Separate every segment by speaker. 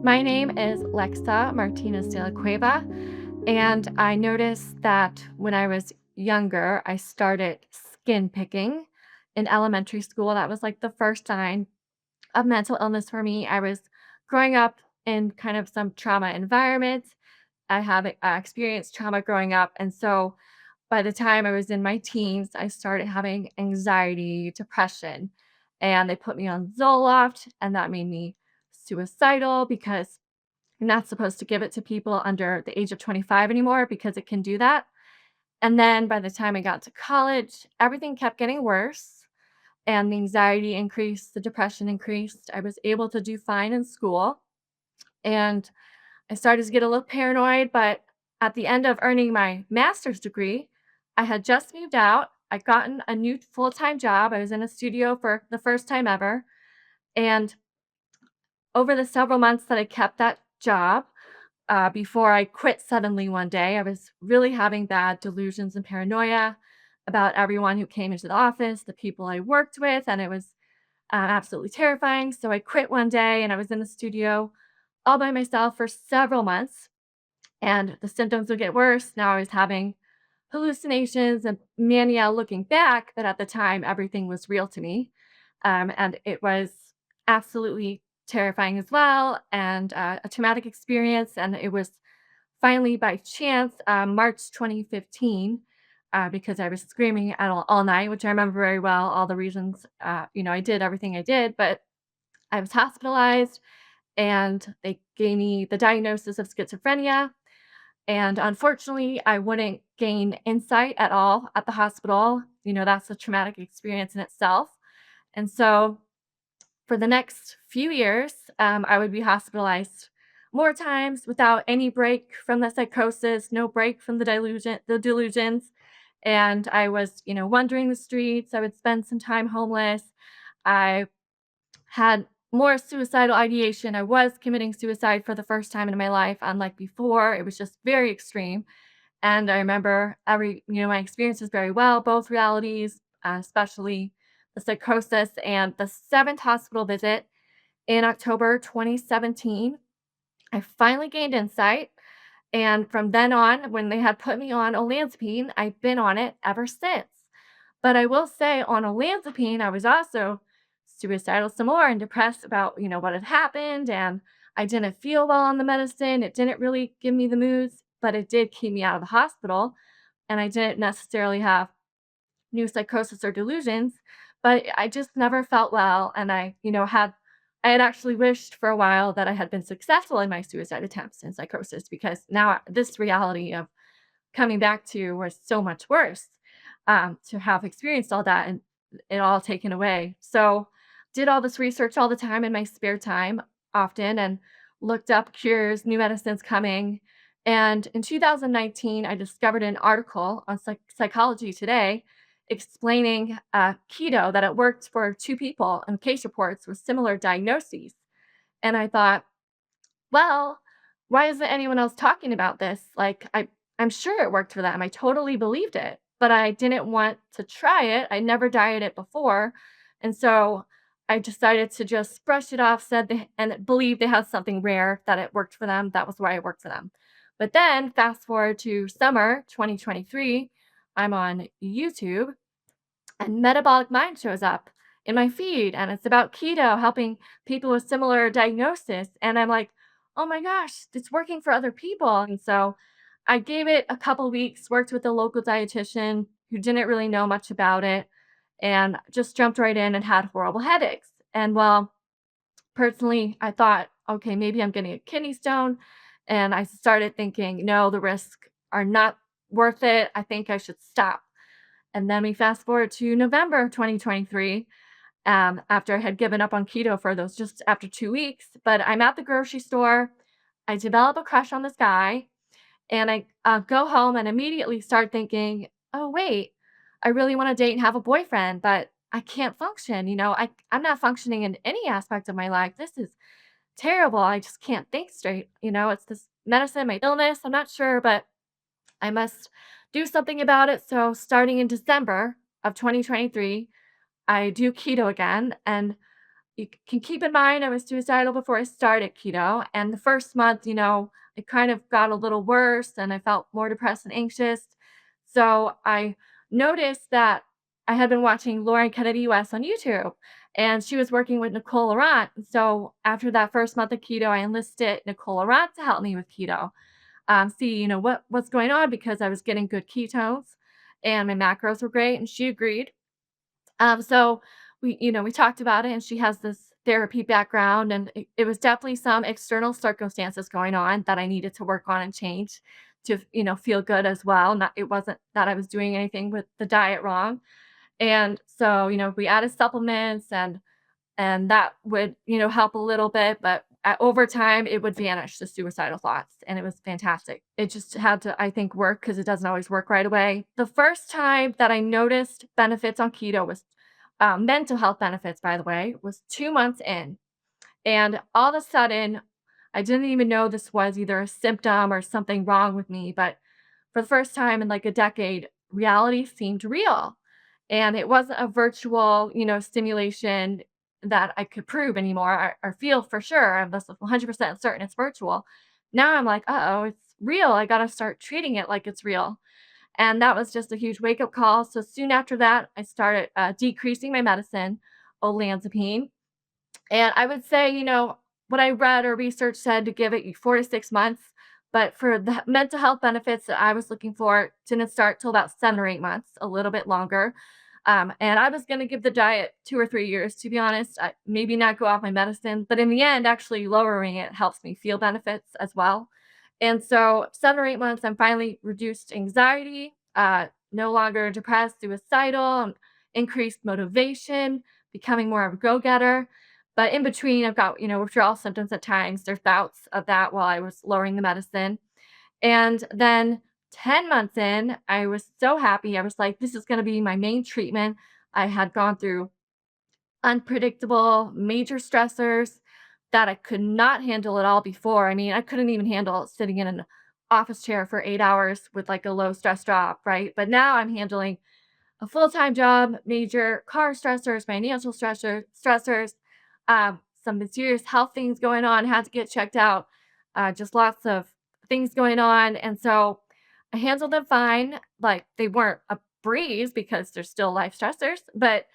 Speaker 1: My name is Lexa Martinez de la Cueva, and I noticed that when I was younger, I started skin picking in elementary school. That was like the first sign of mental illness for me. I was growing up in kind of some trauma environment. I have experienced trauma growing up. And so by the time I was in my teens, I started having anxiety, depression, and they put me on Zoloft, and that made me suicidal because you're not supposed to give it to people under the age of 25 anymore because it can do that. And then by the time I got to college, everything kept getting worse and the anxiety increased, the depression increased. I was able to do fine in school and I started to get a little paranoid. But at the end of earning my master's degree, I had just moved out. I'd gotten a new full time job. I was in a studio for the first time ever. And over the several months that I kept that job, before I quit suddenly one day. I was really having bad delusions and paranoia about everyone who came into the office, the people I worked with, and it was absolutely terrifying. So I quit one day and I was in the studio all by myself for several months, and the symptoms would get worse. Now I was having hallucinations and mania looking back, but at the time, everything was real to me. And it was absolutely terrifying as well and a traumatic experience. And it was finally by chance, March 2015, because I was screaming at all night, which I remember very well, all the reasons, I did everything I did, but I was hospitalized and they gave me the diagnosis of schizophrenia. And unfortunately, I wouldn't gain insight at all at the hospital. That's a traumatic experience in itself. And so for the next few years, I would be hospitalized more times without any break from the psychosis, no break from the delusions. And I was, wandering the streets. I would spend some time homeless. I had more suicidal ideation. I was committing suicide for the first time in my life, unlike before. It was just very extreme. And I remember my experiences very well, both realities, especially the psychosis and the seventh hospital visit in October 2017. I finally gained insight. And from then on, when they had put me on olanzapine, I've been on it ever since. But I will say on olanzapine, I was also suicidal some more and depressed about, what had happened. And I didn't feel well on the medicine. It didn't really give me the moods, but it did keep me out of the hospital. And I didn't necessarily have new psychosis or delusions, but I just never felt well. And I had actually wished for a while that I had been successful in my suicide attempts and psychosis because now this reality of coming back to was so much worse, to have experienced all that and it all taken away. So, did all this research all the time in my spare time, often, and looked up cures, new medicines coming. And in 2019, I discovered an article on Psychology Today explaining keto, that it worked for two people in case reports with similar diagnoses. And I thought, well, why isn't anyone else talking about this? I'm sure it worked for them. I totally believed it, but I didn't want to try it. I never dieted before. And so I decided to just brush it off, and believe they had something rare that it worked for them. That was why it worked for them. But then fast forward to summer 2023, I'm on YouTube and Metabolic Mind shows up in my feed and it's about keto helping people with similar diagnosis and I'm like, "Oh my gosh, it's working for other people." And so I gave it a couple weeks, worked with a local dietitian who didn't really know much about it and just jumped right in and had horrible headaches. And well, personally, I thought, "Okay, maybe I'm getting a kidney stone." And I started thinking, "No, the risks are not worth it. I think I should stop." And then we fast forward to November 2023, after I had given up on keto for those just after 2 weeks. But I'm at the grocery store. I develop a crush on this guy, and I go home and immediately start thinking, oh, wait, I really want to date and have a boyfriend, but I can't function. I'm not functioning in any aspect of my life. This is terrible. I just can't think straight. It's this medicine, my illness. I'm not sure, but I must do something about it. So, starting in December of 2023, I do keto again. And, you can keep in mind I was suicidal before I started keto. And the first month, it kind of got a little worse and I felt more depressed and anxious. So I noticed that I had been watching Lauren Kennedy West on YouTube and she was working with Nicole Laurent. So after that first month of keto, I enlisted Nicole Laurent to help me with keto. See, what's going on because I was getting good ketones and my macros were great. And she agreed. So we talked about it and she has this therapy background and it was definitely some external circumstances going on that I needed to work on and change to, feel good as well. Not it wasn't that I was doing anything with the diet wrong. And so, we added supplements and that would, help a little bit, but over time it would vanish the suicidal thoughts and it was fantastic. It just had to, I think, work because it doesn't always work right away. The first time that I noticed benefits on keto was mental health benefits, by the way, was 2 months in. And all of a sudden, I didn't even know this was either a symptom or something wrong with me, but for the first time in like a decade, reality seemed real. And it wasn't a virtual, stimulation that I could prove anymore or feel for sure. I'm just 100% certain it's virtual. Now I'm like, oh, it's real. I got to start treating it like it's real. And that was just a huge wake up call. So soon after that, I started decreasing my medicine, olanzapine, and I would say, what I read or research said to give it 4 to 6 months. But for the mental health benefits that I was looking for, didn't start till about 7 or 8 months, a little bit longer. And I was going to give the diet 2 or 3 years, to be honest. Maybe not go off my medicine, but in the end, actually lowering it helps me feel benefits as well. And so, 7 or 8 months, I'm finally reduced anxiety, no longer depressed, suicidal, increased motivation, becoming more of a go getter. But in between, I've got, withdrawal symptoms at times. There's bouts of that while I was lowering the medicine. And then 10 months in, I was so happy. I was like, this is going to be my main treatment. I had gone through unpredictable major stressors that I could not handle at all before. I mean, I couldn't even handle sitting in an office chair for 8 hours with like a low stress drop, right? But now I'm handling a full-time job, major car stressors, financial stressors, some serious health things going on, had to get checked out, just lots of things going on. And so I handled them fine. Like they weren't a breeze because there's still life stressors, but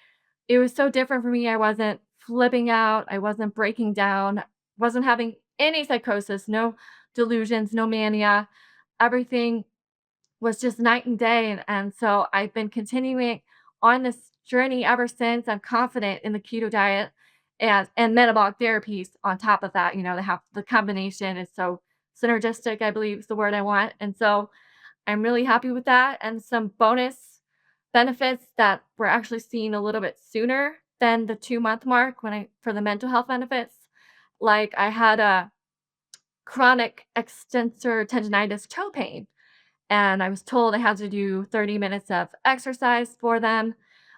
Speaker 1: it was so different for me. I wasn't flipping out. I wasn't breaking down, wasn't having any psychosis, no delusions, no mania. Everything was just night and day, and so I've been continuing on this journey ever since. I'm confident in the keto diet and metabolic therapies on top of that, they have the combination is so synergistic, I believe is the word I want, and so I'm really happy with that, and some bonus benefits that were actually seen a little bit sooner than the 2-month mark when I for the mental health benefits. Like, I had a chronic extensor tendinitis toe pain, and I was told I had to do 30 minutes of exercise for them,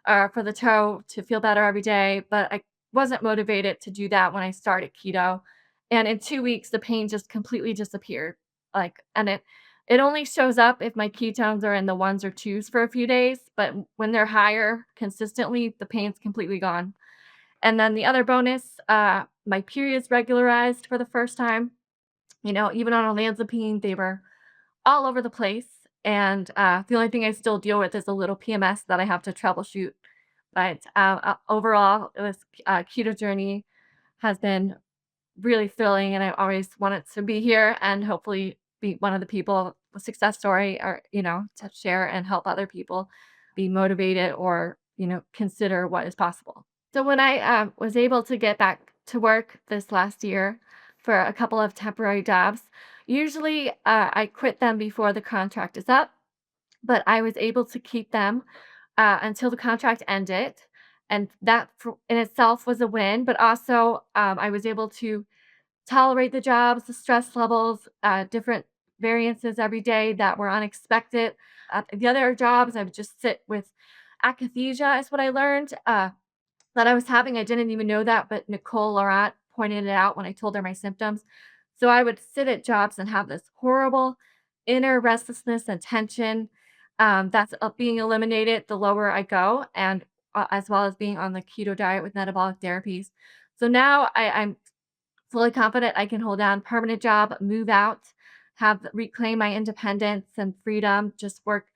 Speaker 1: or for the toe to feel better every day, but I wasn't motivated to do that when I started keto. And in 2 weeks, the pain just completely disappeared. Like, and it only shows up if my ketones are in the ones or twos for a few days, but when they're higher consistently, the pain's completely gone. And then the other bonus, my periods regularized for the first time. Even on olanzapine, they were all over the place. And the only thing I still deal with is a little PMS that I have to troubleshoot. But overall, it was keto journey has been really thrilling, and I always wanted to be here and hopefully be one of the people, a success story, or to share and help other people be motivated or consider what is possible. So when I was able to get back to work this last year for a couple of temporary jobs, usually I quit them before the contract is up, but I was able to keep them until the contract ended. And that in itself was a win, but also I was able to tolerate the jobs, the stress levels, different variances every day that were unexpected. The other jobs, I would just sit with akathisia, is what I learned. That I was having. I didn't even know that, but Nicole Laurent pointed it out when I told her my symptoms. So I would sit at jobs and have this horrible inner restlessness and tension that's being eliminated the lower I go. And as well as being on the keto diet with metabolic therapies. So now I'm fully confident I can hold down permanent job, move out, have reclaim my independence and freedom, just work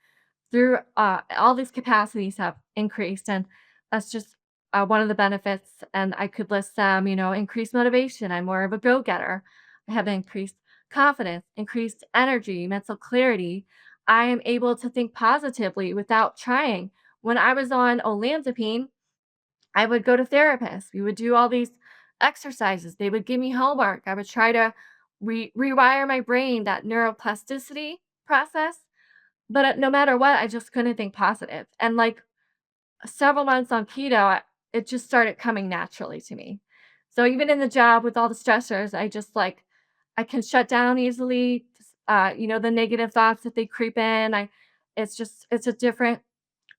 Speaker 1: through all these capacities have increased. And that's just one of the benefits. And I could list them, increased motivation. I'm more of a go getter. I have increased confidence, increased energy, mental clarity. I am able to think positively without trying. When I was on olanzapine, I would go to therapists. We would do all these exercises. They would give me homework. I would try to rewire my brain, that neuroplasticity process. But no matter what, I just couldn't think positive. And like several months on keto, it just started coming naturally to me. So even in the job with all the stressors, I can shut down easily. The negative thoughts that they creep in. It's a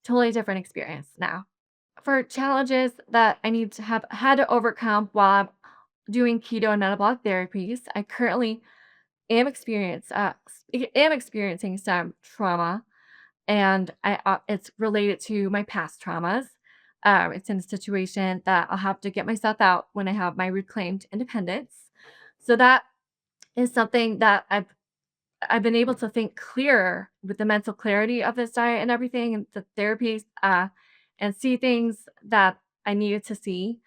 Speaker 1: totally different experience now. For challenges that I need to have had to overcome while I'm doing keto and metabolic therapies, I currently am experiencing some trauma, and it's related to my past traumas. It's in a situation that I'll have to get myself out when I have my reclaimed independence. So that is something that I've been able to think clearer with the mental clarity of this diet and everything and the therapies, and see things that I needed to see.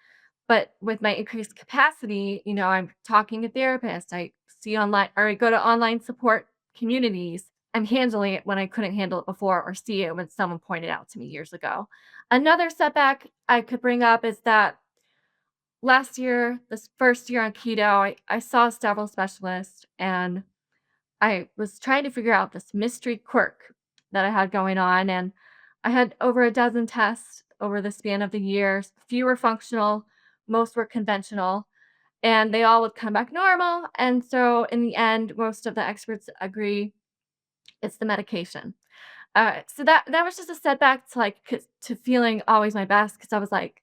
Speaker 1: But with my increased capacity, I'm talking to therapists. I see online or I go to online support communities. I'm handling it when I couldn't handle it before or see it when someone pointed out to me years ago. Another setback I could bring up is that last year, this first year on keto, I saw several specialists and I was trying to figure out this mystery quirk that I had going on. And I had over a dozen tests over the span of the years. Few were functional, most were conventional, and they all would come back normal. And so in the end, most of the experts agree it's the medication. So that was just a setback to to feeling always my best because I was like,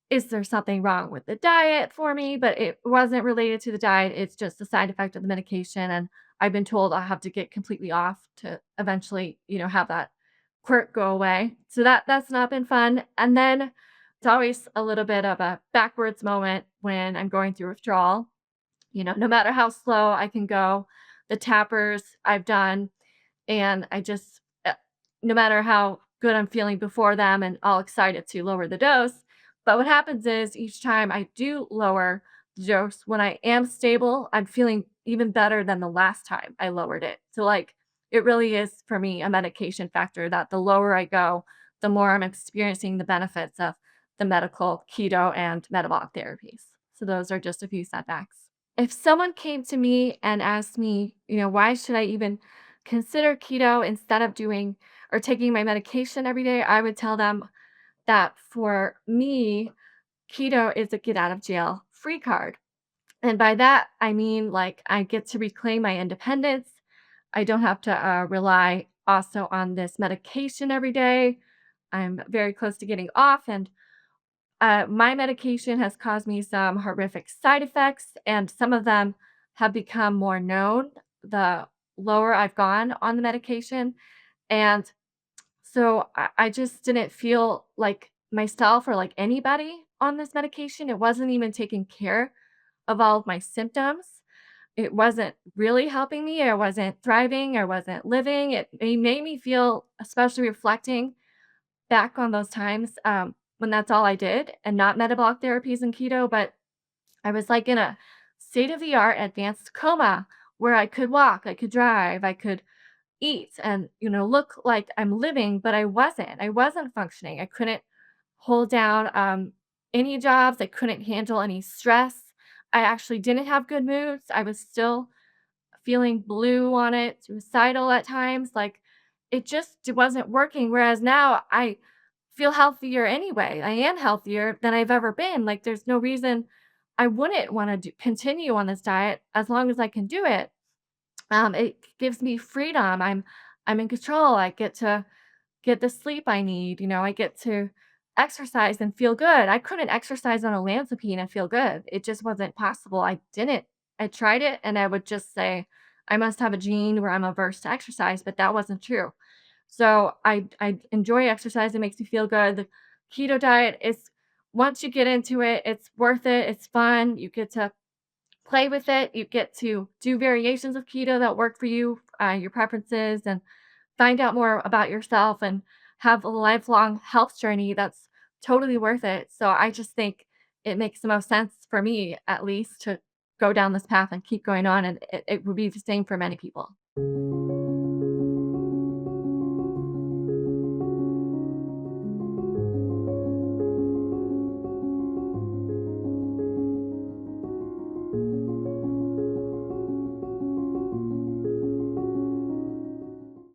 Speaker 1: is there something wrong with the diet for me? But it wasn't related to the diet. It's just a side effect of the medication. And I've been told I have to get completely off to eventually, have that quirk go away. So that's not been fun. And then it's always a little bit of a backwards moment when I'm going through withdrawal. No matter how slow I can go, the tappers I've done and no matter how good I'm feeling before them and all excited to lower the dose. But what happens is each time I do lower the dose, when I am stable, I'm feeling even better than the last time I lowered it. So, it really is for me a medication factor that the lower I go, the more I'm experiencing the benefits of the medical keto and metabolic therapies. So, those are just a few setbacks. If someone came to me and asked me, why should I even consider keto instead of doing or taking my medication every day, I would tell them that for me, keto is a get out of jail free card. And by that, I mean I get to reclaim my independence. I don't have to rely also on this medication every day. I'm very close to getting off, and my medication has caused me some horrific side effects, and some of them have become more known the lower I've gone on the medication. And so I just didn't feel like myself or like anybody on this medication. It wasn't even taking care of all of my symptoms. It wasn't really helping me. I wasn't thriving. I wasn't living. It made me feel, especially reflecting back on those times, when that's all I did and not metabolic therapies and keto, but I was like in a state of the art advanced coma where I could walk, I could drive, I could eat and, look like I'm living, but I wasn't. I wasn't functioning. I couldn't hold down any jobs. I couldn't handle any stress. I actually didn't have good moods. I was still feeling blue on it, suicidal at times. It just wasn't working. Whereas now I feel healthier anyway. I am healthier than I've ever been. There's no reason I wouldn't want to continue on this diet as long as I can do it. It gives me freedom. I'm in control. I get to get the sleep I need. I get to exercise and feel good. I couldn't exercise on olanzapine and feel good. It just wasn't possible. I didn't. I tried it and I would just say, I must have a gene where I'm averse to exercise, but that wasn't true. So I enjoy exercise. It makes me feel good. keto diet is once you get into it, it's worth it. It's fun. You get to play with it. You get to do variations of keto that work for you, your preferences, and find out more about yourself and have a lifelong health journey that's totally worth it. So I just think it makes the most sense for me, at least, to go down this path and keep going on. And it would be the same for many people.